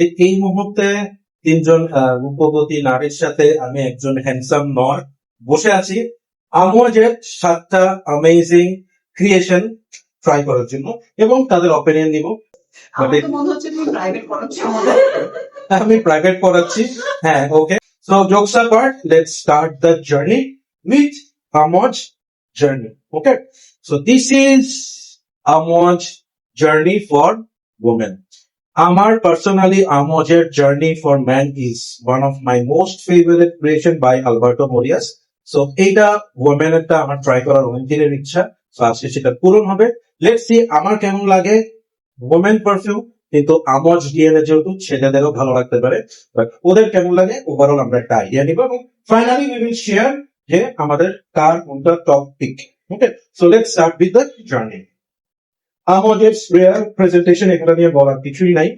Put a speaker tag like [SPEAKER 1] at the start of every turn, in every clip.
[SPEAKER 1] এই মুহূর্তে তিনজন রূপবতী নারীর সাথে আমি একজন হ্যান্ডসাম নর বসে আছি আমোজের 7টা অ্যামেজিং ক্রিয়েশন ট্রাই করার জন্য এবং তাদের অপিনিয়ন নিব। আমি প্রাইভেট পড়াচ্ছি। হ্যাঁ, okay. So jokes apart, let's start the journey with Amouage Journey. Okay, so this is Amouage Journey for women. Amar personally, Amojer Journey for Man is one of my most favorite creation by Alberto Morias. So, এটা women একটা আমার try করার অনেক দিনের ইচ্ছা। So, আজকে সেটা পূরণ হবে। Let's see আমার কেমন লাগে women perfume, কিন্তু আমজ ডিএনএ যেহেতু ছেলেদেরও ভালো লাগতে পারে, বাট ওদের কেমন লাগে ওভারঅল আমরা একটা আইডিয়া নিব এবং ফাইনালি উই উইল শেয়ার যে আমাদের কার কোনটা top pick. Okay, so let's start with the Journey. আমাদের রিয়েল প্রেজেন্টেশন এখানে নিয়ে বলার কিছুই নাই,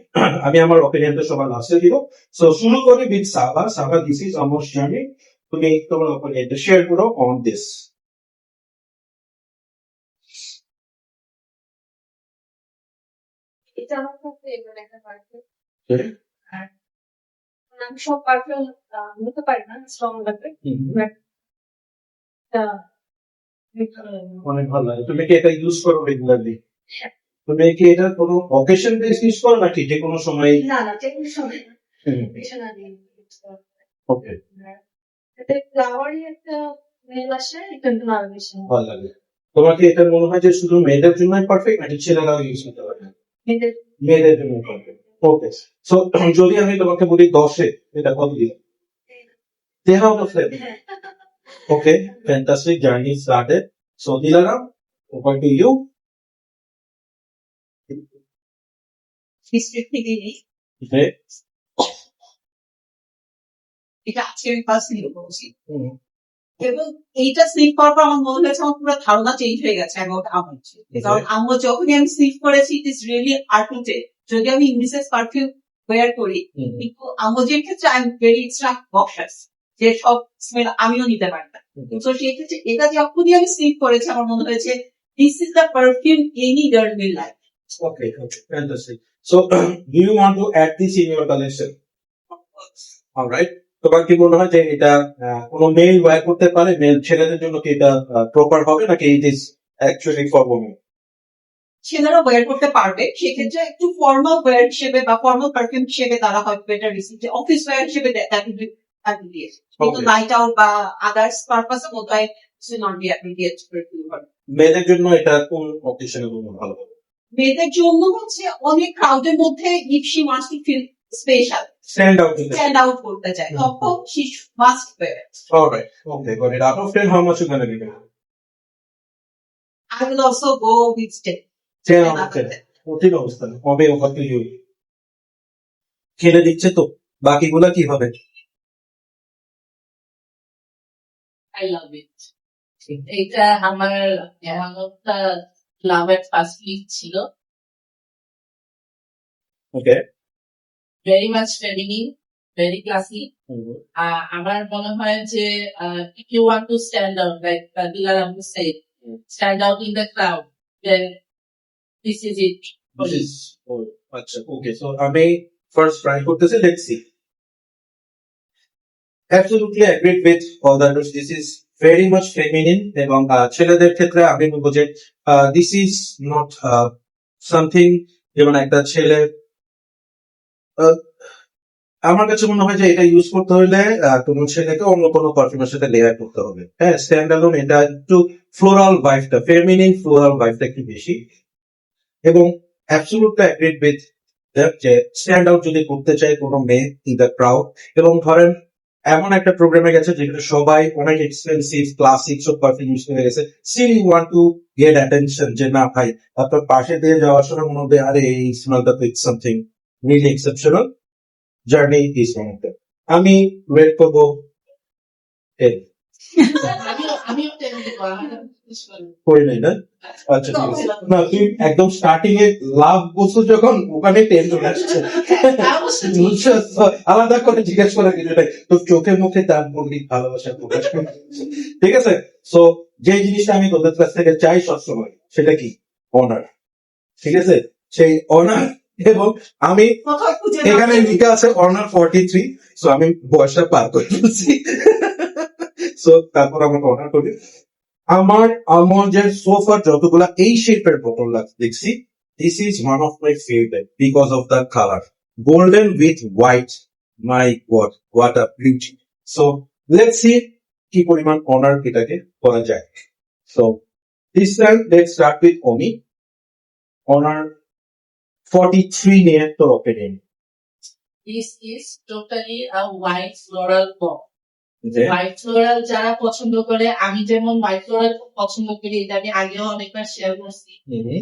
[SPEAKER 1] আমি আমার অপিনিয়নটা সবার লাস্টে দিব। সো শুরু করি with Saba. Saba, this is Amouage Journey, তুমি তোমার অপিনিয়নটা শেয়ার করো অন দিস।
[SPEAKER 2] এটা আমার খুব ফেভারিট একটা পারফিউম। আর আমি সব পারফিউম নিতে পারি না, স্ট্রং লাগবে, বাট
[SPEAKER 1] অনেক ভালো লাগে। তুমি কি এটা ইউজ করো রেগুলারলি? তুমি কি এটা কোনো অকেশন বেস ইউজ করো নাকি যে কোনো সময়?
[SPEAKER 2] না না, যে কোনো সময় না, পেছনে
[SPEAKER 1] ওকে,
[SPEAKER 2] এতে ফ্লাওয়ারি একটা স্মেল আসে, এটা কিন্তু আরো বেশি
[SPEAKER 1] ভালো লাগে। তোমার কি এটা মনে হয় যে শুধু মেয়েদের জন্যই পারফেক্ট নাকি ছেলেরাও ইউজ করতে পারে?
[SPEAKER 2] মেয়েদের
[SPEAKER 1] মেয়েদের জন্য পারফেক্ট। ওকে, সো যদি আমি তোমাকে বলি 10-এ এটা কত দিবে? 10 out of 10। Okay, fantastic, journey started. So Dilaram, over to you.
[SPEAKER 3] History থেকে নেই, এটা আজকে আমি ফার্স্ট নিয়ে বলছি এবং এইটা স্নিফ করার পর আমার মনে হয়েছে আমার পুরো ধারণা চেঞ্জ হয়ে গেছে অ্যাবাউট আমজ। কারণ আমজ যখনই আমি স্নিফ করেছি ইট ইজ রিয়েলি আর্টিটেড। যদি আমি ইংলিশের পারফিউম ওয়্যার করি, কিন্তু আমজের ক্ষেত্রে আই এম ভেরি এক্সট্রা কশাস যে সব স্মেল আমিও নিতে পারি না। তো সেই ক্ষেত্রে এটা যখনই আমি স্নিফ করেছি আমার মনে হয়েছে this is the perfume any girl will like.
[SPEAKER 1] Okay, okay, fantastic. So, do you want to add this in your collection? All right. তোমার কি মনে হয় যে এটা কোনো মেল ওয়্যার করতে পারে? মেল ছেলেদের জন্য কি এটা প্রপার হবে নাকি it is actually for women?
[SPEAKER 3] ছেলেরা ওয়্যার করতে পারবে, সেক্ষেত্রে একটু ফর্মাল ওয়্যার হিসেবে বা ফর্মাল পারফিউম হিসেবে তারা হয়তো এটা রিসিভ, যে অফিস ওয়্যার হিসেবে কিন্তু নাইট আউট বা আদার্স পারপাসের মতো নট বি অ্যাপ্রিলিয়েট পারফিউম।
[SPEAKER 1] মেয়েদের জন্য এটা কোন অকেশনে ভালো হবে?
[SPEAKER 3] মেয়েদের জন্য হচ্ছে অনেক ক্রাউডের মধ্যে if she wants to feel special,
[SPEAKER 1] stand
[SPEAKER 3] out করতে চায়, তখন she must wear it.
[SPEAKER 1] Alright, okay, got it. Out of 10 how much you gonna give?
[SPEAKER 3] I will also go with 10.
[SPEAKER 1] 10 out of 10। কঠিন অবস্থা, হবে ওভার টু ইউ। খেলে দিচ্ছে তো, বাকিগুলা কি হবে?
[SPEAKER 4] I love it. এটা আমার এমন একটা লাভের ফার্স্ট লিক ছিল।
[SPEAKER 1] Okay,
[SPEAKER 4] very much feminine, very classy. আমার মনে হয় যে if you want to stand out, like Dilaram said, stand out in the crowd, then this is it.
[SPEAKER 1] আচ্ছা, ওকে। সো আমি ফার্স্ট ট্রাই করতেছি, let's see. Absolutely agreed with all the others. This is very much feminine এবং ছেলেদের ক্ষেত্রে আমি বলবো যে this is not something, যেমন একটা ছেলে আমার কাছে মনে হয় যে এটা ইউজ করতে হলে কোনো ছেলেকে অন্য কোনো পারফিউমের সাথে লেয়ার করতে হবে। হ্যাঁ, স্ট্যান্ড অ্যালোন এটা একটু ফ্লোরাল ভাইবটা, ফেমিনিন ফ্লোরাল ভাইবটা একটু বেশি এবং অ্যাবসলিউটলি এগ্রিড উইথ দ্যাট যে স্ট্যান্ড আউট যদি করতে চায় কোনো মেয়ে ইন দ্য ক্রাউড, এবং ধরেন এমন একটা প্রোগ্রামে গেছে যেখানে সবাই অনেক এক্সপেন্সিভ ক্লাসিক সব পারফিউম ইউজ করে গেছে, still you want to get attention যে না ভাই আপনার পাশে দিয়ে যাওয়ার সময় মনে হবে আরে এই স্মেলটা তো it's something really exceptional. Journey is one of them. আমি রেট করবো 10।
[SPEAKER 4] আমিও 10 দেব।
[SPEAKER 1] করি নাই না? আচ্ছা, ঠিক আছে। না, তুই একদম স্টার্টিং এ লাভ বলছো যখন, ওখানে 10 চলে আসছে। আলাদা করে জিজ্ঞেস করা কিছু নাই, তো চোখে মুখে তার বললি ভালোবাসা প্রকাশ করে। ঠিক আছে, সো যে জিনিসটা আমি তোদের কাছ থেকে চাই সবসময় সেটা কি? অনার। ঠিক আছে, সেই অনার এবং আমি
[SPEAKER 3] কোথাও খুঁজে
[SPEAKER 1] এখানে লিখে আছে অনার 43, সো আমি বয়সটা পার করে ফেলছি। সো তারপর আমাকে অনার করি। আমার যে সোফার যতগুলা এই শেপের বোতল দেখছি, this is one of my favourite because of the colour, golden with white. My God, what a beauty. So let's see কি পরিমাণ অনার এটাকে করা যায়। So this time let's start with Omi. Honour 43 নিয়ে তোর opinion.
[SPEAKER 4] This is totally a white floral box.
[SPEAKER 1] যে
[SPEAKER 4] white floral যারা পছন্দ করে, আমি যেমন হোয়াইট ফ্লোরাল পছন্দ করি, এটা আমি আগেও অনেকবার শেয়ার করছি।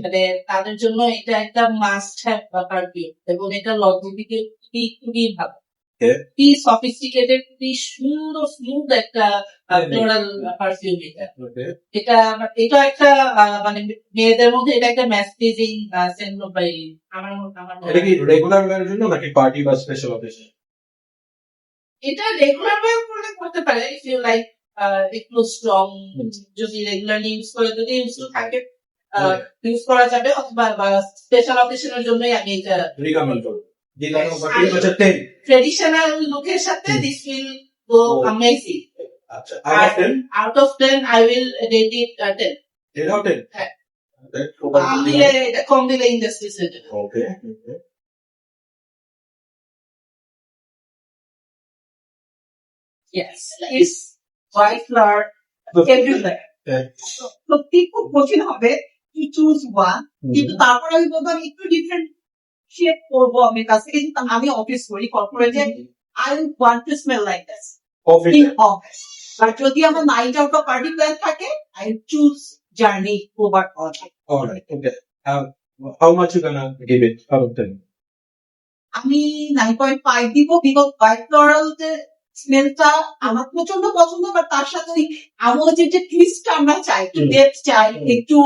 [SPEAKER 4] মানে তাদের জন্য এটা একটা মাস্ট হ্যাভ বা পারফিউম, এবং এটা লংজিভিটি খুবই খুবই ভালো,
[SPEAKER 1] Okay.
[SPEAKER 4] খুবই সফিস্টিকেটেড, খুবই সুন্দর স্মুথ একটা ফ্লোরাল পারফিউম। এটা এটা একটা মানে মেয়েদের মধ্যে এটা একটা ম্যাসপ্লেজিং সেন্ট বাই আমার মনে
[SPEAKER 1] এটা কি
[SPEAKER 4] হয়।
[SPEAKER 1] রেগুলার ওয়্যারের জন্য নাকি পার্টি বা স্পেশাল অকেশন?
[SPEAKER 4] এটা রেগুলার ওয়্যার করলে করতে পারে, ইফ ইউ লাইক একটু স্ট্রং, যদি রেগুলারলি ইউজ করে, যদি ইউজফুল থাকে ইউজ করা যাবে, অথবা স্পেশাল অকেশনের জন্যই আমি এটা
[SPEAKER 1] রিকমেন্ড করব। যেটা
[SPEAKER 4] Yes.
[SPEAKER 1] আমার pretty much a 10।
[SPEAKER 4] ট্রেডিশনাল লুকের সাথে this will go
[SPEAKER 1] Oh.
[SPEAKER 4] Amazing.
[SPEAKER 1] আচ্ছা, out of 10?
[SPEAKER 4] Out of 10 I will rate it 10.
[SPEAKER 1] 10 out of 10?
[SPEAKER 4] হ্যাঁ।
[SPEAKER 1] Okay.
[SPEAKER 4] কম দিলে এটা কম দিলে industry set.
[SPEAKER 1] Okay.
[SPEAKER 4] Yes, it's white flower everywhere.
[SPEAKER 3] সত্যি খুব কঠিন হবে টু চুজ ওয়ান, কিন্তু তারপর আমি বলবো আমি একটু ডিফারেন্সিয়েট করবো আমার কাছ থেকে, কিন্তু আমি অফিস করি কর্পোরেটে, I want to smell like this
[SPEAKER 1] Office.
[SPEAKER 3] In office. আর যদি আমার night out of party plan থাকে, I choose Journey over all.
[SPEAKER 1] Alright, okay. How much you gonna give it out of 10?
[SPEAKER 3] আমি 9.5 দিব, বিকজ হোয়াইট ফ্লোরাল যে স্মেলটা আমার প্রচন্ড পছন্দ, বাট তার সাথে ওই আমার যে টুইস্টটা আমরা চাই, একটু ডেপথ চাই, একটু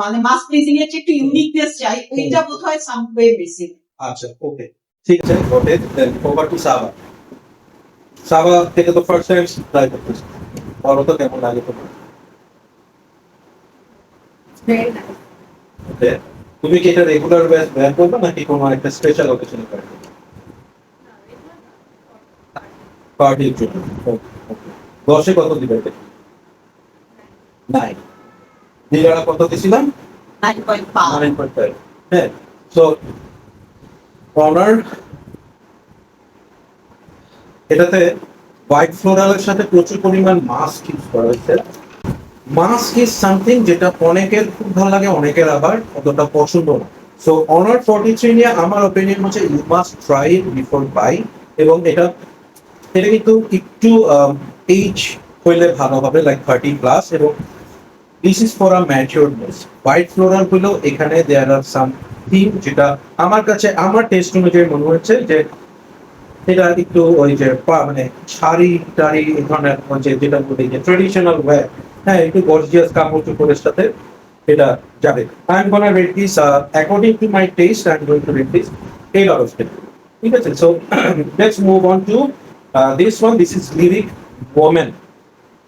[SPEAKER 3] মানে মাস প্লেসিং এর একটু ইউনিকনেস চাই, ওইটা বোধহয় সামওয়ে বেশি।
[SPEAKER 1] আচ্ছা, ওকে, ঠিক আছে, ওকে, দেন ওভার টু সাবা। সাবা থেকে তো ফার্স্ট টাইম ট্রাই করতেছি, বলো তো কেমন লাগে তোমার? ওকে, তুমি কি এটা রেগুলার ব্যবহার করবে নাকি কোনো একটা স্পেশাল অকেশনে করবে? পার্টির জন্য। ওকে, 10-এ কত দিবে? 9। দিলারা কত দিছিলাম?
[SPEAKER 3] 9.5।
[SPEAKER 1] 9.5। হ্যাঁ, সো অনার এটাতে হোয়াইট ফ্লোরালের সাথে প্রচুর পরিমাণ মাস্ক ইউজ করা হয়েছে। মাস্ক ইজ সামথিং যেটা অনেকের খুব ভালো লাগে, অনেকের আবার অতটা পছন্দ না। সো অনার 43 নিয়ে আমার ওপিনিয়ন হচ্ছে you must try it before buy. এবং এটা কিন্তু একটু এইজ হইলে ভালো হবে, লাইক 30+। এবং this is for a matureness. White floral হলেও এখানে দেয়ার আর সাম থিম যেটা আমার কাছে আমার টেস্ট অনুযায়ী মনে হচ্ছে যে এটা একটু ওই যে মানে শাড়ি টাড়ি এই ধরনের যেটা বলি যে ট্রেডিশনাল ওয়্যার, হ্যাঁ, একটু গর্জিয়াস কাপড় চোপড়ের সাথে এটা যাবে। I am gonna rate this according to my test, I am going to rate this 8 out of 10। ঠিক আছে, so let's move on to this one. This is lyric women.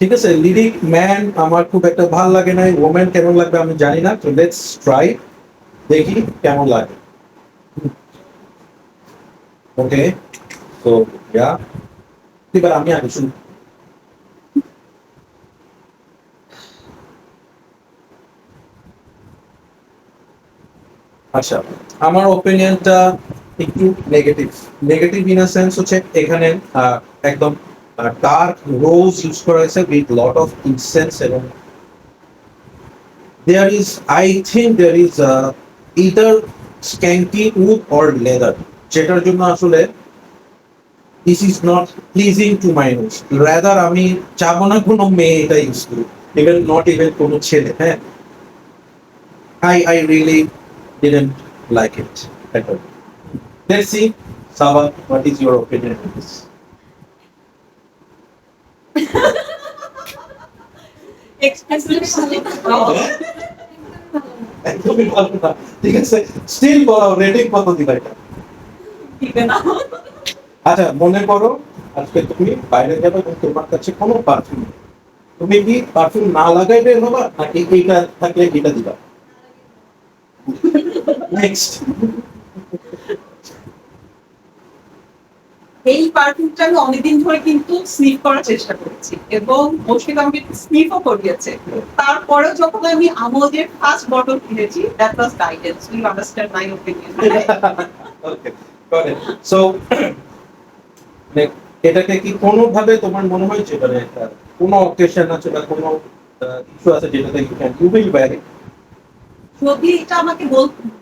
[SPEAKER 1] ঠিক আছে, লিরিক ম্যান আমার খুব একটা ভালো লাগে না, ওমেন কেমন লাগবে আমি জানি না। তো লেটস ট্রাই, দেখি কেমন লাগে। ওকে, তো ইয়া, এবার আমি আগে শুরু। আচ্ছা, আমার ওপিনিয়নটা একটু negative. Negative in a sense হচ্ছে এখানে একদম ডার্ক রোজ ইউজ করা হয়েছে উইথ লট অফ ইনসেন্স, এবং there is, I think there is either skanky wood or leather, যেটার জন্য আসলে this is not pleasing to my nose. Rather আমি চাবো না কোনো মেয়ে এটা ইউজ করি, even not even কোনো ছেলে। হ্যাঁ, I really didn't like it at all. Let's see, Saba, what is your opinion on this? একদমই ভালো না। ঠিক আছে, স্টিল বলো রেটিং কত দিবা এটা? আচ্ছা, মনে করো আজকে তুমি বাইরে যাবে এবং তোমার কাছে কোনো পারফিউম, তুমি কি পারফিউম না লাগাই বের হবা নাকি এইটা থাকলে এটা দিবা? নেক্সট,
[SPEAKER 3] এই পারফিউমটা আমি অনেকদিন ধরে কিন্তু স্নিফ করার চেষ্টা করেছি এবং মুশফিক আমাকে স্নিফও করিয়েছে। তারপরেও যখন আমি আমাদের ফার্স্ট বটল কিনেছি, that was Guidance, you understand my opinion.
[SPEAKER 1] Okay, got it. So এটাকে কি কোনোভাবে তোমার মনে হয় যে মানে কোনো অকেশন আছে বা কোনো ইস্যু আছে যেটাতে ইউ উইল ওয়্যার ইট?
[SPEAKER 3] যদি এটা আমাকে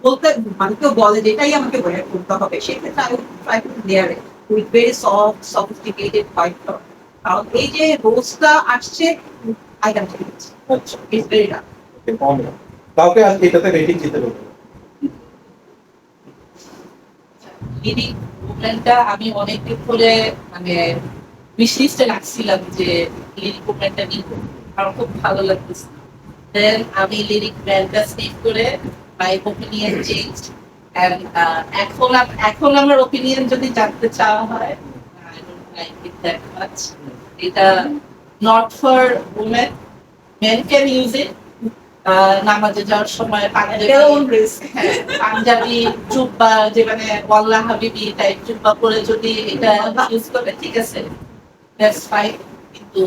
[SPEAKER 3] বলতে মানে কেউ বলে যে এটাই আমাকে ওয়্যার করতে হবে, সেক্ষেত্রে আমি try to layer it with very soft sophisticated white colour. কারণ এই যে রোজটা আসছে, আই ক্যান টেল ইট,
[SPEAKER 1] আচ্ছা,
[SPEAKER 3] ইটস ভেরি ডার্ক।
[SPEAKER 1] ওকে, কম না। কাউকে আজকে এটাতে রেটিং দিতে বলবো।
[SPEAKER 4] লিরিক মুভমেন্টটা আমি অনেকদিন ধরে মানে উইশলিস্টে রাখছিলাম যে লিরিক মুভমেন্টটা নিব, আমার খুব ভালো লাগতেছে। দেন আমি লিরিক ব্যান্ডটা স্কিপ করে মাই ওপিনিয়ন চেঞ্জ। এখন আমার ওপিনিয়ন যদি জানতে চাওয়া হয়, I don't like it that much. এটা not for women, men can use it. নামাজে যাওয়ার সময় পাঞ্জাবি জুব্বা, যে মানে ওয়াল্লা হাবিবি টাইপ জুব্বা পরে যদি এটা ইউজ করে, ঠিক আছে, দ্যাটস ফাইন, কিন্তু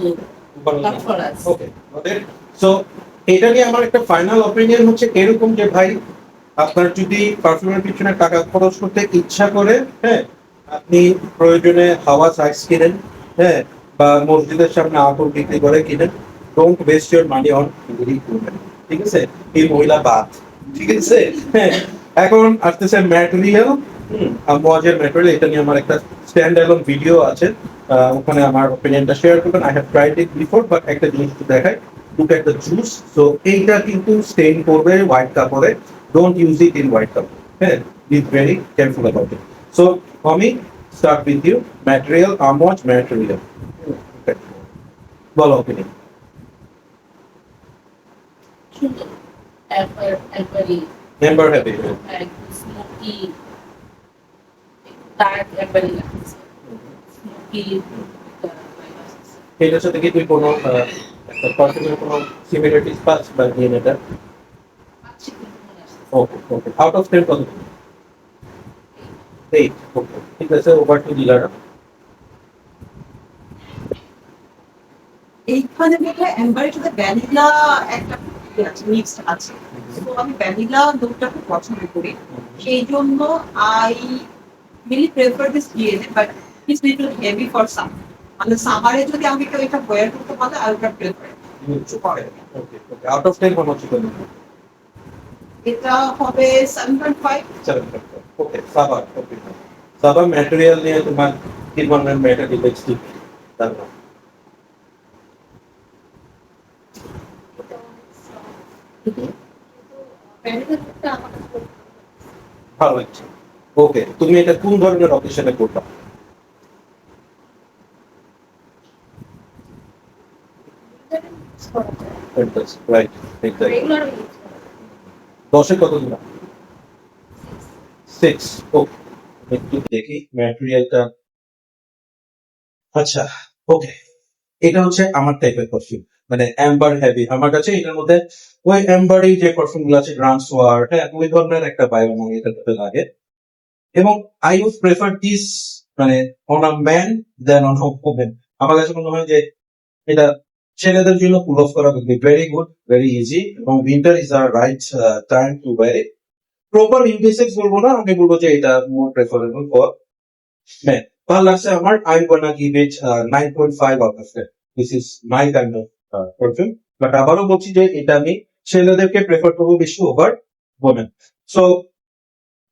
[SPEAKER 4] not for us.
[SPEAKER 1] Okay, so এটা নিয়ে আমার একটা ফাইনাল অপিনিয়ন হচ্ছে এরকম যে ভাই, আপনার যদি পারফিউমের পিছনে টাকা খরচ করতে ইচ্ছা করে, হ্যাঁ, আপনি প্রয়োজনে হাওয়া সাইজ কিনেন, হ্যাঁ, বা মসজিদের সামনে আতর বিক্রি করে কিনেন। Don't waste your money on recruitment, ঠিক আছে? এই মহিলা বাদ, ঠিক আছে? হ্যাঁ, এখন আসতেছে ম্যাটেরিয়াল। মজের ম্যাটেরিয়াল, এটা নিয়ে আমার একটা স্ট্যান্ড অ্যালোন ভিডিও আছে, ওখানে আমার ওপিনিয়নটা শেয়ার করবেন। I have tried it before, but একটা জিনিস একটু দেখাই, look at the juice. So এইটা কিন্তু স্টেইন করবে হোয়াইট কাপড়ে, don't use it in white cup. Okay? Be very careful about it. So, Tommy, start with you. Material, how much material? Okay. বলো opinion.
[SPEAKER 4] সুন্দর, একবারই
[SPEAKER 1] Member happy.
[SPEAKER 4] স্মোকি, ডার্ক একবারই লাগছে, smoky.
[SPEAKER 1] এটার সাথে কি তুই কোনো একটা পার্টিকুলার কোনো সিমিলারিটিস পাস বা নিয়ে এটা? ওকে, ওকে। আউট অফ 10 কত? 8. ওকে, ঠিক আছে, ওভার টু ডিলার।
[SPEAKER 3] এইখানে বোধহয় অ্যাম্বারের সাথে ভ্যানিলা একটা মিক্স আছে, তো আমি ভ্যানিলা দুধটা খুব পছন্দ করি, সেই জন্য I really prefer this DNA, but it's little heavy for some. মানে সামারে যদি আমি কেউ এটা ওয়্যার করতে পারে, আই উড প্রেফার কিছু করে।
[SPEAKER 1] Okay, okay. Out of 10 how much you can?
[SPEAKER 3] এটা হবে 7.5।
[SPEAKER 1] 7. ওকে, সাবা। ওকে। সাবা ম্যাটেরিয়াল নিয়ে তোমার কি ধরনের ম্যাটেরিয়াল দেখছি? তারপর
[SPEAKER 2] ভ্যানিলাটা আমার কাছে খুব
[SPEAKER 1] ভালো লাগছে। ওকে, তুমি এটা কোন ধরনের অকেশনে করবা?
[SPEAKER 2] ভালো লাগে।
[SPEAKER 1] Right, exactly.
[SPEAKER 2] রেগুলার ইউজ করা
[SPEAKER 1] 10 এ কত দিবা? 6। ওকে, একটু দেখি ম্যাটেরিয়ালটা। আচ্ছা, ওকে। এটা হচ্ছে আমার টাইপের পারফিউম, মানে অ্যাম্বার হেভি। আমার কাছে এটার মধ্যে ওই অ্যাম্বারই যে পারফিউম গুলো আছে, গ্রান্সওয়ার, হ্যাঁ, ওই ধরনের একটা বায়ু আমার এটাতে লাগে। এবং আই উড প্রেফার দিস, মানে on a man then on a women. আমার কাছে মনে হয় যে এটা ছেলেদের জন্য পুল অফ করা ভেরি গুড, ভেরি ইজি, এবং উইন্টার ইজ আর right time to wear it. Proper unisex বলবো না, আমি বলবো যে এটা মোর প্রেফারেবল ফর মেন। ভালো লাগছে আমার। I gonna give it 9.5 out of 10। This is my kind of perfume. But আবারও বলছি যে এটা আমি ছেলেদেরকে প্রেফার করবো বেশি ওভার ওমেন। সো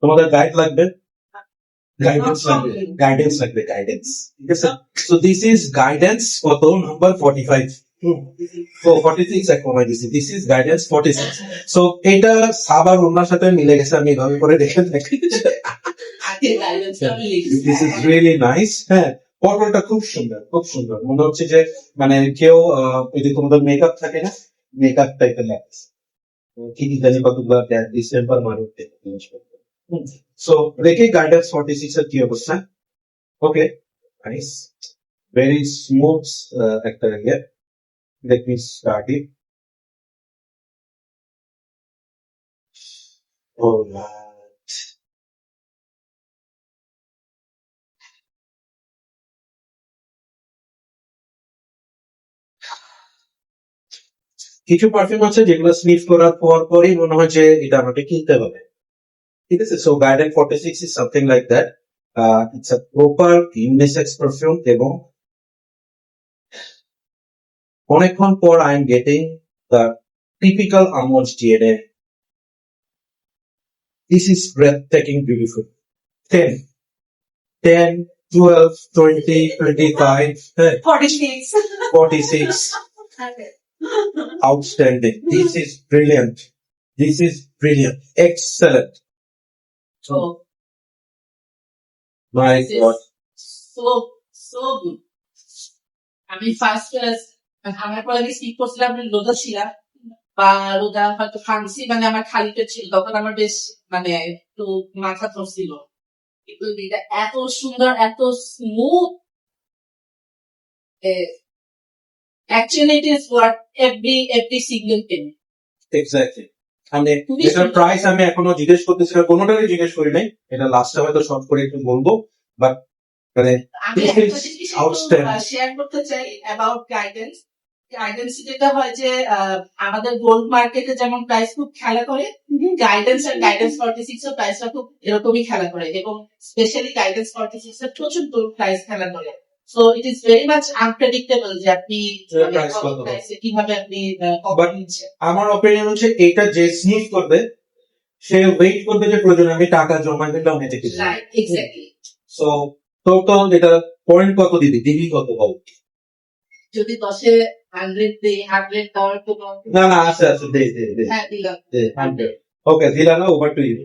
[SPEAKER 1] তোমাদের গাইড লাগবে, গাইডেন্স লাগবে, গাইডেন্স, ঠিক আছে? সো দিস ইজ গাইডেন্স কত নাম্বার 45। ও 46 এক কমাই দিছি, দিস ইজ গাইডেন্স 46। সো এটা সাবার ওনার সাথে মিলে গেছে, আমি এভাবে করে দেখে থাকি। This is really nice. হ্যাঁ, পটলটা খুব সুন্দর, খুব সুন্দর। মনে হচ্ছে যে মানে কেউ ওই যে তোমাদের মেকআপ থাকে না, মেকআপ টাইপের লাগছে। কি কি জানি কতগুলো ডিসেম্বর মারুতে জিনিসপত্র। সো দেখি গাইডেন্স 46 এর কি অবস্থা। ওকে, নাইস, ভেরি স্মুথ একটা ইয়ে। Let me start it. ও কিছু পারফিউম আছে যেগুলো স্নিফ করার পরই মনে হয় যে এটা আমাকে কিনতে হবে, ঠিক আছে? So garden 46 is something like that. It's a proper unisex perfume এবং অনেকক্ষণ পর I am getting the typical almond DNA. This is breathtaking beautiful. 10, 10, 12, 20, 25,
[SPEAKER 3] 46.
[SPEAKER 1] 46. Outstanding. This is brilliant. This is brilliant. Excellent.
[SPEAKER 4] So
[SPEAKER 1] My
[SPEAKER 4] this
[SPEAKER 1] God.
[SPEAKER 4] is so good. আমি first class আমার পরে আমি speak করছিলাম রোজা ছিলাম বা রোজা হয়তো ফান্সি মানে আমার খালি পেট ছিল তখন আমার বেশ মানে একটু মাথা ধরছিল কিন্তু এটা এত সুন্দর এত smooth actually it is worth every single Penney
[SPEAKER 1] Exactly. মানে
[SPEAKER 4] খুবই
[SPEAKER 1] এটার
[SPEAKER 4] সুন্দর।
[SPEAKER 1] প্রাইস আমি এখনো জিজ্ঞেস করতেছিলাম, কোনোটারই জিজ্ঞেস করি নাই। এটা লাস্টে হয়তো শর্ট করে একটু বলবো, বাট মানে
[SPEAKER 4] আমি
[SPEAKER 1] This
[SPEAKER 4] একটা
[SPEAKER 1] is
[SPEAKER 4] জিনিস
[SPEAKER 1] outstanding.
[SPEAKER 4] শেয়ার করতে চাই অ্যাবাউট গাইডেন্স গাইডেন্স যেটা হয় যে আমাদের গোল্ড মার্কেটে যেমন প্রাইস খুব খেলা করে গাইডেন্স আর গাইডেন্স 46 এর প্রাইসটা খুব এরকমই খেলা করে এবং স্পেশালি গাইডেন্স 46 এর প্রচুর প্রাইস খেলা করে so it is very much unpredictable যে আপনি
[SPEAKER 1] price কত হবে।
[SPEAKER 4] প্রাইসে কিভাবে আপনি
[SPEAKER 1] But আমার অপিনিয়ন হচ্ছে এটা যে স্নিফ করবে সে ওয়েট করবে যে প্রয়োজন আমি টাকা জমা দিলাম এটা কি।
[SPEAKER 4] রাইট এক্স্যাক্টলি
[SPEAKER 1] সো তো এটা পয়েন্ট কত দিবি কত বল?
[SPEAKER 4] যদি 10-এ 100 দেই 100 দেওয়ার কোনো
[SPEAKER 1] না আছে দে
[SPEAKER 4] হ্যাঁ দিলাম
[SPEAKER 1] 100. ওকে দিলা না, ওভার টু ইউ।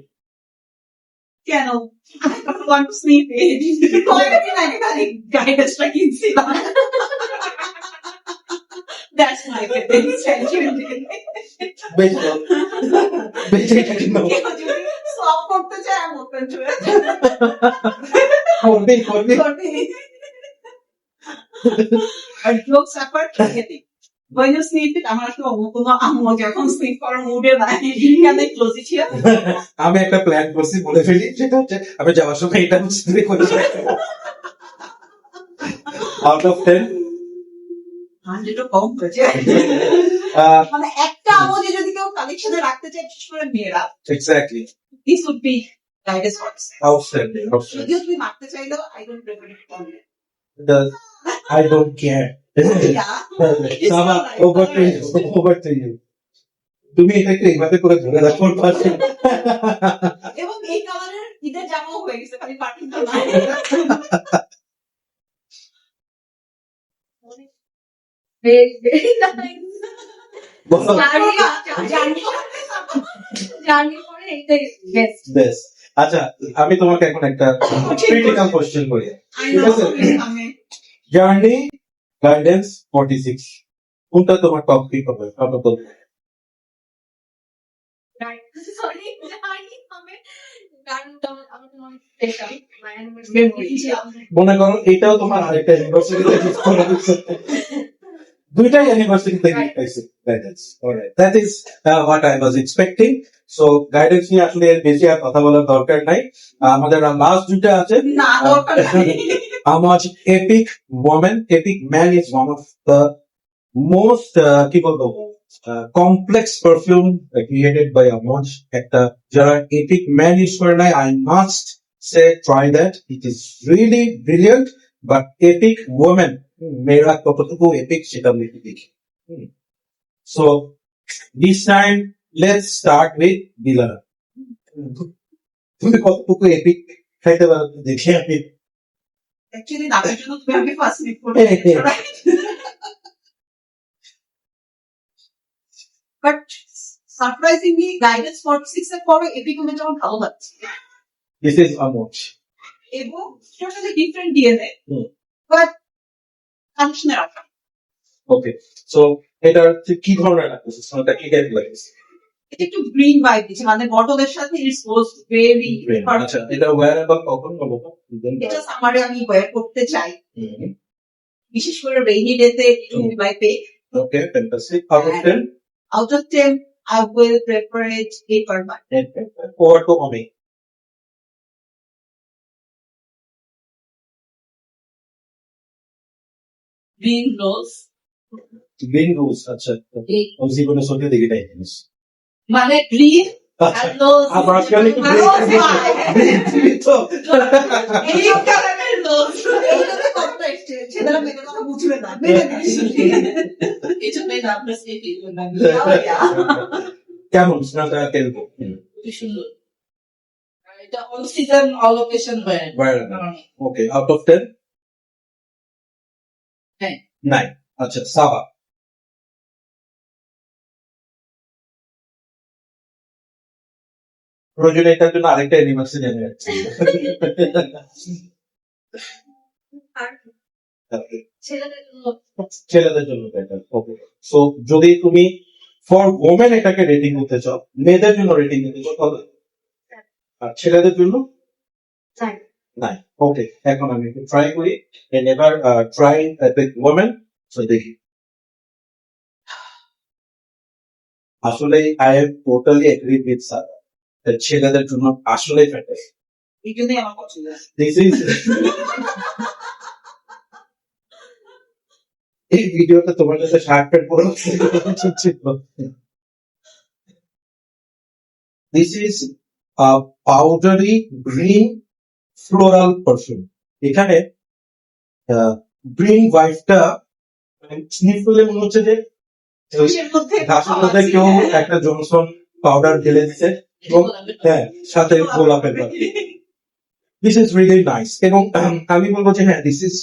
[SPEAKER 3] কেন? I don't want to sleep it. কয়েকদিন আগে খালি গাইডেন্সটা কিনছিলাম। That's my intention.
[SPEAKER 1] বেঁচে এটা কিনো।
[SPEAKER 3] কেউ যদি swap করতে চায়, I'm open to it.
[SPEAKER 1] করবি।
[SPEAKER 3] আর jokes apart, খেতে। When you sleep it, আমার আসলে অন্য কোনো আম্মু যখন sleep করার মুডে নাই, can I close it here?
[SPEAKER 1] আমি একটা প্ল্যান করছি, বলে ফেলি, সেটা হচ্ছে আমি যাওয়ার সময় এটা বুঝতে করে আউট অফ 10
[SPEAKER 3] 100 ও কম হয়েছে। মানে একটা আমলে যদি কেউ কালেকশনে রাখতে চায়, বিশেষ করে মেয়েরা,
[SPEAKER 1] exactly
[SPEAKER 3] this would be guidance box.
[SPEAKER 1] Outstanding.
[SPEAKER 3] যদিও তুমি মারতে চাইলেও, I don't prefer it on it.
[SPEAKER 1] I don't care.
[SPEAKER 3] Yeah.
[SPEAKER 1] Sama, over to you. তুমি এটাকে এইভাবে করে ধরে রাখো পারছো।
[SPEAKER 3] এবং এই কালারের ঈদের জামাও হয়ে গেছে, খালি পার্টিটা নাই।
[SPEAKER 2] very nice.
[SPEAKER 1] বলো।
[SPEAKER 2] জার্নি করে এইটাই বেস্ট।
[SPEAKER 1] বেশ, আচ্ছা আমি তোমাকে এখন একটা ক্রিটিক্যাল কোশ্চেন করি।
[SPEAKER 3] I
[SPEAKER 1] ঠিক
[SPEAKER 3] know,
[SPEAKER 1] আছে?
[SPEAKER 3] আমি
[SPEAKER 1] জার্নি গাইডেন্স 46 কোনটা তোমার টপ পিক হবে? কত বলবে?
[SPEAKER 2] সরি জার্নি হবে গানটা আমি তোমার দেখতাম মেমোরি
[SPEAKER 1] মনে করো এটাও তোমার আরেকটা ইউনিভার্সিটিতে চুজ করা হয়েছে, দুইটাই ইউনিভার্সিটিতে পাইছে guidance. Alright, that is what I was expecting. So guidance নিয়ে আসলে এর বেশি আর কথা বলার দরকার নাই। আমাদের লাস্ট দুইটা আছে।
[SPEAKER 3] না দরকার নাই।
[SPEAKER 1] আমার epic women, epic man is one of the most কি বলবো কমপ্লেক্স পারফিউম ক্রিয়েটেড বাই আমজ। একটা যারা এপিক ম্যান ইউজ করে নাই, I must say try that, it is really brilliant. But epic women মেয়েরা কতটুকু এপিক সেটা আমি একটু দেখি। So this time let's start with Dilara. তুমি কতটুকু এপিক খাইতে পারো দেখি আমি।
[SPEAKER 3] Actually, নামের জন্য তুমি আমাকে ফার্স্ট লিভ করবে, right? But surprisingly, guidance 46 এর পরে এপিক মোমেন্ট আমার ভালো লাগছে
[SPEAKER 1] দিস ইজ আমজ।
[SPEAKER 3] এবং টোটালি ডিফারেন্ট ডিএনএ, বাট কানেকশনে রাখা।
[SPEAKER 1] ওকে, সো এটা কি ধরনের লাগতেছে? এটা কি টাইপ লাগতেছে?
[SPEAKER 3] এটা একটু গ্রিন ভাইব দিচ্ছে, মানে বটলের সাথে ইটস গোজ ভেরি।
[SPEAKER 1] আচ্ছা, এটা ওয়্যারেবল কখন বলো তো?
[SPEAKER 3] এটা সামারে আমি ওয়্যার করতে চাই, বিশেষ করে রেইনি ডেতে একটু my pick.
[SPEAKER 1] Okay, fantastic. Out of 10
[SPEAKER 3] Out of 10, I will prefer it 8.5.
[SPEAKER 1] Over to Omi.
[SPEAKER 4] Green rose
[SPEAKER 1] green rose, আচ্ছা আমি জীবনে চোখে দেখি নাই জিনিস।
[SPEAKER 3] মানে গ্রিন
[SPEAKER 1] আচ্ছা
[SPEAKER 3] আর রোজ
[SPEAKER 1] আবার আজকাল একটু green তো
[SPEAKER 3] এই কালারের রোজ এইটাতে কতটা এসছে ছেলেরা মেয়েদের কথা বুঝবে না মেনে নিচ্ছি
[SPEAKER 4] এই জন্যই নামটা সেফ
[SPEAKER 1] কেমন স্নানটা কেমন?
[SPEAKER 4] খুবই সুন্দর। আর এটা all season all occasion brand.
[SPEAKER 1] Okay, out of 10?
[SPEAKER 4] হ্যাঁ।
[SPEAKER 1] 9। আচ্ছা সাবা? প্রয়োজনে এটার জন্য আরেকটা অ্যানিভার্সারি জেনে যাচ্ছে।
[SPEAKER 2] আর ছেলেদের জন্য
[SPEAKER 1] ছেলেদের জন্য বেটার। ওকে, সো যদি তুমি ফর ওমেন এটাকে রেটিং করতে চাও, মেয়েদের জন্য রেটিং দিতে চাও কত? আর ছেলেদের জন্য
[SPEAKER 2] চাই
[SPEAKER 1] 9। ওকে, এখন আমি একটু ট্রাই করি। Never try with women, so দেখি। আসলে I am totally agree with sir, ছেলেদের জন্য আসলে ফ্যান্টাস্টিক।
[SPEAKER 3] এই জন্যই আমার পছন্দ
[SPEAKER 1] দিস ইজ এই ভিডিওটা তোমার কাছে শার্ট প্যান্ট পরে this is powdery green floral perfume. এখানে গ্রিন ওয়াইফটা স্নিফ করলে মনে হচ্ছে যে
[SPEAKER 3] ঘাসের মধ্যে
[SPEAKER 1] ঘাসের মধ্যে কেউ একটা জনসন পাউডার ঢেলে দিচ্ছে এবং হ্যাঁ সাথে গোলাপের দিস ইজ রিয়েলি নাইস। এবং আমি বলবো যে হ্যাঁ this is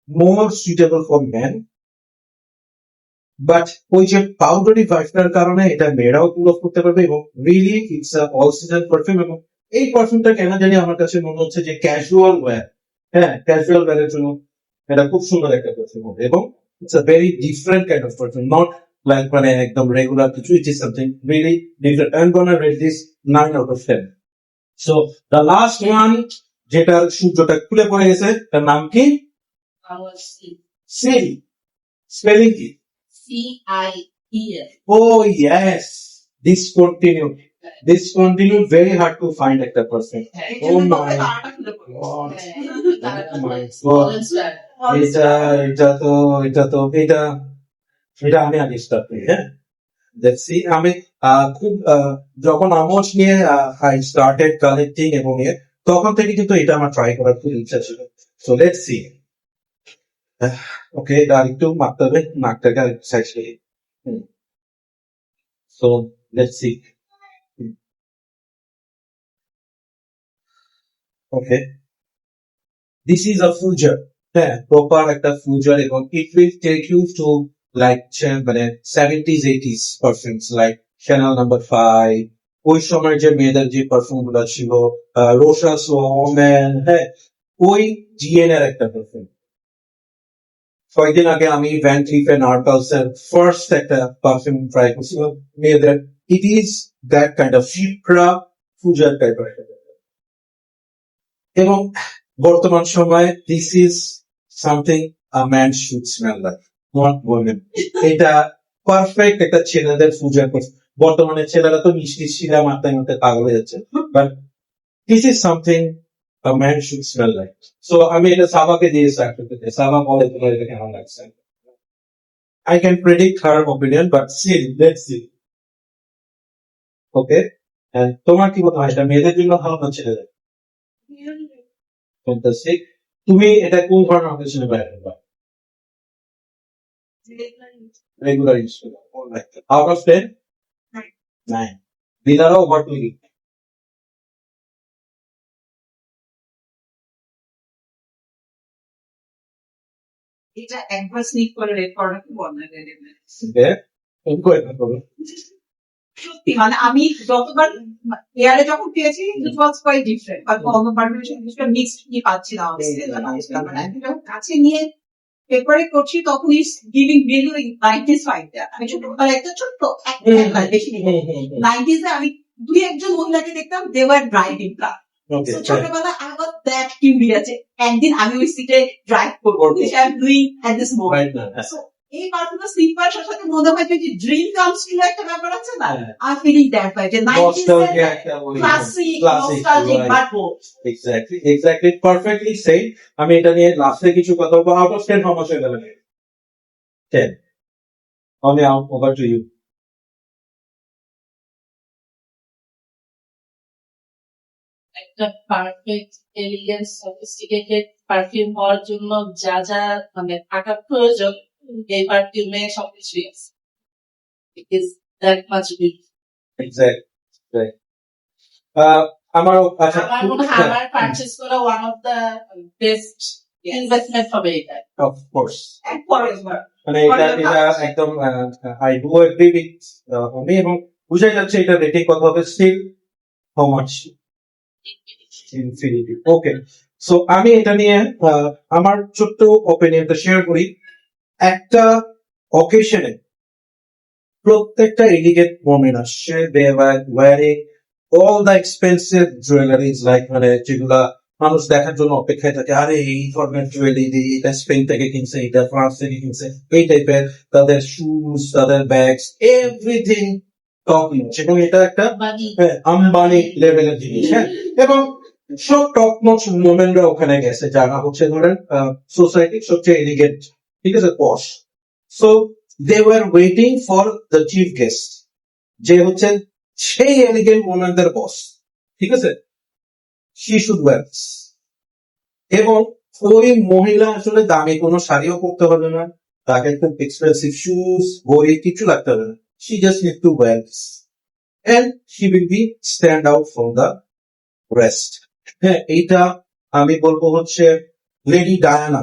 [SPEAKER 1] more suitable for man, but ওই যে পাউডারি ভাইফটার কারণে এটা মেয়েরাও পুল অফ করতে পারবে এবং really it's all season perfume. এবং এই পারফিউমটা কেন জানি আমার কাছে মনে হচ্ছে যে ক্যাজুয়াল ওয়্যার, হ্যাঁ ক্যাজুয়াল ওয়্যারের জন্য এটা খুব সুন্দর একটা পারফিউম হবে এবং it's a very different kind of perfume, not like মানে একদম রেগুলার কিছু, it is something really different. I am gonna rate this 9 out of 10। So the last one, যেটার সূর্যটা খুলে পড়ে গেছে, তার নাম কি?
[SPEAKER 4] আমার
[SPEAKER 1] সিল। স্পেলিং কি?
[SPEAKER 4] CIEL।
[SPEAKER 1] Oh yes, discontinued very hard to find একটা person.
[SPEAKER 3] এই
[SPEAKER 1] Oh
[SPEAKER 3] জন্য
[SPEAKER 1] my
[SPEAKER 3] তারাটা খুলে পড়ে
[SPEAKER 1] God.
[SPEAKER 4] তারা
[SPEAKER 1] Oh my God. এটা আমি আগে স্টার্ট করি, হ্যাঁ দেখছি আমি খুব যখন আমোচ নিয়ে আই স্টার্টেড কালেক্টিং এবং তখন থেকে কিন্তু এটা আমার ট্রাই করার খুব ইচ্ছা ছিল। So let's see. ওকে, এটা আরেকটু মারতে হবে, নাকটাকে আরেকটু সাইজ করে। So let's see. Okay, this is a future, হ্যাঁ প্রপার একটা ফিউচার এবং it will take you to like মানে 70s 80s perfumes like channel number 5, ওই সময় যে মেয়েদের যে পারফিউম গুলো ছিল, রোশাস ওমেন, হ্যাঁ ওই জিএন এর একটা পারফিউম। কয়েকদিন আগে আমি ভ্যান ক্লিফ এন্ড আর্টলস এর ফার্স্ট একটা পারফিউম ট্রাই করছিলাম মেয়েদের। It is that kind of chypre fougere টাইপের একটা perfume। এবং বর্তমান সময়ে this is something a man should smell like, not women. এটা পারফেক্ট একটা ছেলেদের ফুজার পারফিউম। বর্তমানে ছেলেরা তো মিষ্টি শিরা মাথায় মাথায় পাগল হয়ে যাচ্ছে, but this is something a man should smell like. So আমি এটা সাবাকে দিয়ে স্টার্ট করতে চাই। সাবা বলে তোমার এটা কেমন লাগছে? I can predict her opinion, but still, let's see. Okay? And তোমার কি মনে হয় এটা মেয়েদের জন্য ভালো না ছেলেদের? Fantastic. তুমি এটা কোন ধরনের অকেশনে ব্যবহার করবা? রেগুলার ইউজ করবা। Out of 10? 9. দিলারাও ওভার টু ইট।
[SPEAKER 3] এটা একবার স্নিফ করে রেড করাটা খুব অন্যায় সত্যি মানে আমি যতবার এয়ারে যখন পেয়েছি ইট ওয়াজ কোয়াইট ডিফারেন্ট বাট অন্য পারমিশন মিক্সড কি পাচ্ছিলাম আমি যখন কাছে নিয়ে পেপারে করছি তখন ইটস গিভিং ভ্যালু ইন 95 আমি ছোটবেলায় একটা ছোট্ট একটা বেশি 90s এ আমি দুই একজন মহিলাকে দেখতাম they were driving car.
[SPEAKER 1] Okay.
[SPEAKER 3] ছোটবেলায় I was that curious একদিন আমি ওই সিটে ড্রাইভ করবো which I'm doing at this moment.
[SPEAKER 1] Right now.
[SPEAKER 3] So, এই পার্টগুলো স্লিপার সাথে মনে হয় যে ড্রিম কামস ট্রু একটা ব্যাপার আছে না,
[SPEAKER 1] হ্যাঁ।
[SPEAKER 3] আই ফিলিং দ্যাট বাই যে 90s
[SPEAKER 1] Nostalgia একটা ওই
[SPEAKER 3] classic
[SPEAKER 1] classic,
[SPEAKER 3] nostalgic
[SPEAKER 1] right.
[SPEAKER 3] But
[SPEAKER 1] Exactly, perfectly said. আমি এটা নিয়ে লাস্টে কিছু কথা বলবো। আউট অফ 10 how much হয়ে গেল? 10. Only out over to you.
[SPEAKER 4] একটা পারফেক্ট এলিগেন্ট সফিস্টিকেটেড পারফিউম হওয়ার জন্য যা যা মানে থাকা প্রয়োজন এই পারফিউমে সবকিছুই আছে ইট is that much good
[SPEAKER 1] Exactly. আমারও আচ্ছা
[SPEAKER 4] আমার মনে হয় আমার পারচেজ করা one of the best investment হবে এটা
[SPEAKER 1] অফ কোর্স
[SPEAKER 3] And forever.
[SPEAKER 1] মানে এটা একদম আই ডু এগ্রি উইথ আমি এবং বুঝাই যাচ্ছে এটা রেটিং কত হবে still how much infinity okay so আমি এটা নিয়ে আমার ছোট্ট ওপিনিয়নটা শেয়ার করি একটা অকেশনে প্রত্যেকটা এলিগেন্ট মোমেন্ট আসছে they were wearing all the expensive jewelleries like মানে যেগুলা মানুষ দেখার জন্য অপেক্ষায় থাকে আরে এই ধরনের জুয়েলারি এটা স্পেন থেকে কিনছে এটা ফ্রান্স থেকে কিনছে এই টাইপের তাদের শুজ তাদের ব্যাগস এভরিথিং টপ নচ এবং এটা একটা
[SPEAKER 4] মানে
[SPEAKER 1] আম্বানি লেভেলের জিনিস হ্যাঁ এবং সব টপ নচ মোমেন্টরা ওখানে গেছে যারা হচ্ছে ধরেন সোসাইটির সবচেয়ে এলিগেন্ট ঠিক আছে posh so they were waiting for the chief guest যে হচ্ছে সেই এলিগেন্ট মোমেন্টের বস ঠিক আছে শি শুড ওয়ার এবং ওই মহিলা আসলে দামি কোনো শাড়িও পরতে হবে না তাকে খুব এক্সপেন্সিভ শুজ ঘড়ি কিছু লাগতে হবে না she just need to wear this and she will be stand out from the rest হ্যাঁ এইটা আমি বলবো হচ্ছে লেডি ডায়ানা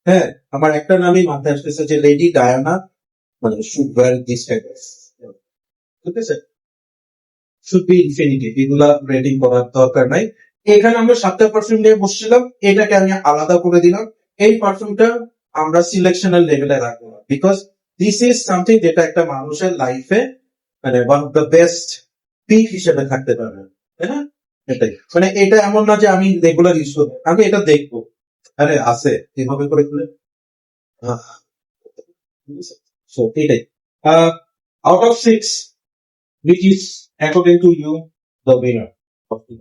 [SPEAKER 1] হ্যাঁ আমার একটা নামই মাথায় আসতেছে যে লেডি ডায়ানা মানে শুড ওয়ার দিস টাইপ ঠিক আছে শুড বি ইনফিনিটি এগুলা রেটিং করার দরকার নাই এখানে আমরা 7টা পারফিউম নিয়ে বসছিলাম এটাকে আমি আলাদা করে দিলাম এই পারফিউমটা আমরা সিলেকশনাল লেভেলে রাখবো না বিকজ দিস ইজ সামথিং যেটা একটা মানুষের লাইফে মানে one of the best pick হিসেবে থাকতে পারবে তাই না এটাই মানে এটা এমন না যে আমি রেগুলার ইউজ করবো আমি এটা দেখবো আরে আছে এভাবে করে খুলে সো এটাই out of 6 which is according to you the winner of the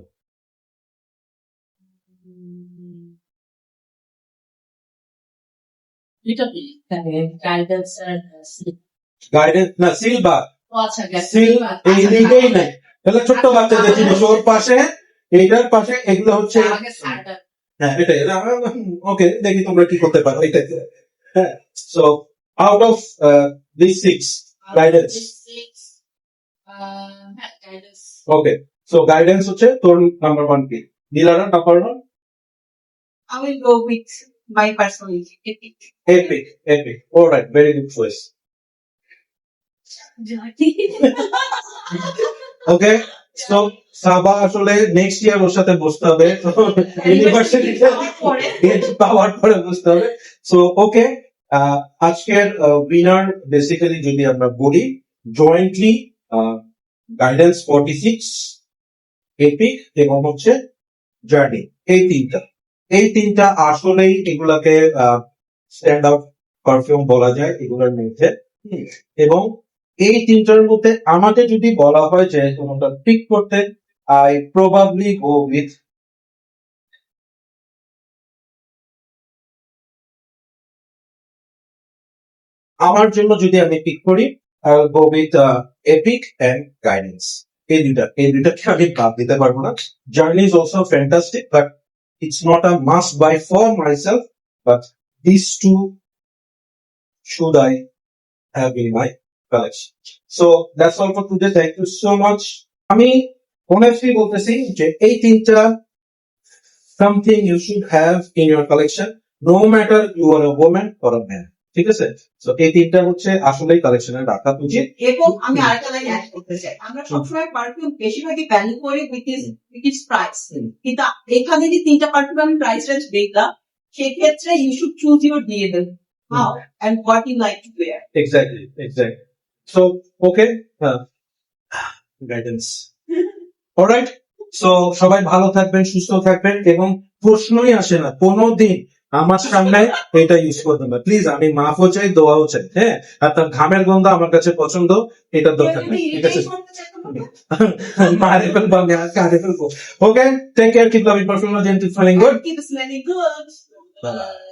[SPEAKER 4] দুইটা গাইডেন্স আর
[SPEAKER 1] গাইডেন্স না সিলভার
[SPEAKER 4] ও আচ্ছা
[SPEAKER 1] সিল এই দিকেই নাই তাহলে ছোট্ট বাচ্চাদের জিনিস ওর পাশে এইটার পাশে এগুলো হচ্ছে
[SPEAKER 4] আমাকে সারটা
[SPEAKER 1] হ্যাঁ এটাই ওকে দেখি তোমরা কি করতে পারো এটাই হ্যাঁ so out of this 6 guidance
[SPEAKER 4] guidance
[SPEAKER 1] okay so guidance হচ্ছে তোর নাম্বার 1 কি নীলারা number 1
[SPEAKER 3] I will go with my personality.
[SPEAKER 1] epic all right very good choice okay so Saba আসলে নেক্সট ইয়ার ওর সাথে বসতে হবে ইউনিভার্সিটিতে পাওয়ার পরে বসতে হবে সো ওকে আজকের উইনার বেসিক্যালি যদি আমরা বলি জয়েন্টলি গাইডেন্স 46 এপিক এবং হচ্ছে জার্নি এই তিনটা আসলেই এগুলাকে স্ট্যান্ড আউট পারফিউম বলা যায় এগুলোর মধ্যে এবং এই তিনটার মধ্যে আমাকে যদি বলা হয় যে কোনটা পিক করতে আই প্রবাবলি গো উইথ আমার জন্য যদি আমি পিক করি I will go with Epic and Guidance এই দুইটাকে আমি বাদ দিতে পারবো না Journey is also fantastic but it's not a must buy for myself but these two should I have in my collection so that's all for today thank you so much আমি honestly বলতেছি যে এই তিনটা something you should have in your collection no matter you are a woman or a man ঠিক আছে তো এই তিনটা হচ্ছে আসলেই কালেকশনে রাখা উচিত
[SPEAKER 3] এবং আমি আরেকটা লাইন অ্যাড করতে চাই আমরা সবসময় পারফিউম বেশিরভাগই ভ্যালু করি উইথ ইটস প্রাইস কিন্তু এখানে যে তিনটা পারফিউম আমি প্রাইস রেঞ্জ দেখলাম সেক্ষেত্রে you should choose your DL how and what you like to wear
[SPEAKER 1] exactly so okay guidance alright so সবাই ভালো থাকবেন সুস্থ থাকবেন এবং প্রশ্নই আসে না কোনোদিন আমার সামনে এটা ইউজ করবেন না প্লিজ আমি মাফও চাই দোয়াও চাই হ্যাঁ আর তার ঘামের গন্ধ আমার কাছে পছন্দ এটা দরকার নেই ঠিক আছে মারে ফেলবো আমি আজকে হারে ফেলবো okay take care keep loving perfume gentle feeling good
[SPEAKER 3] Keep smelling good.
[SPEAKER 1] Bye.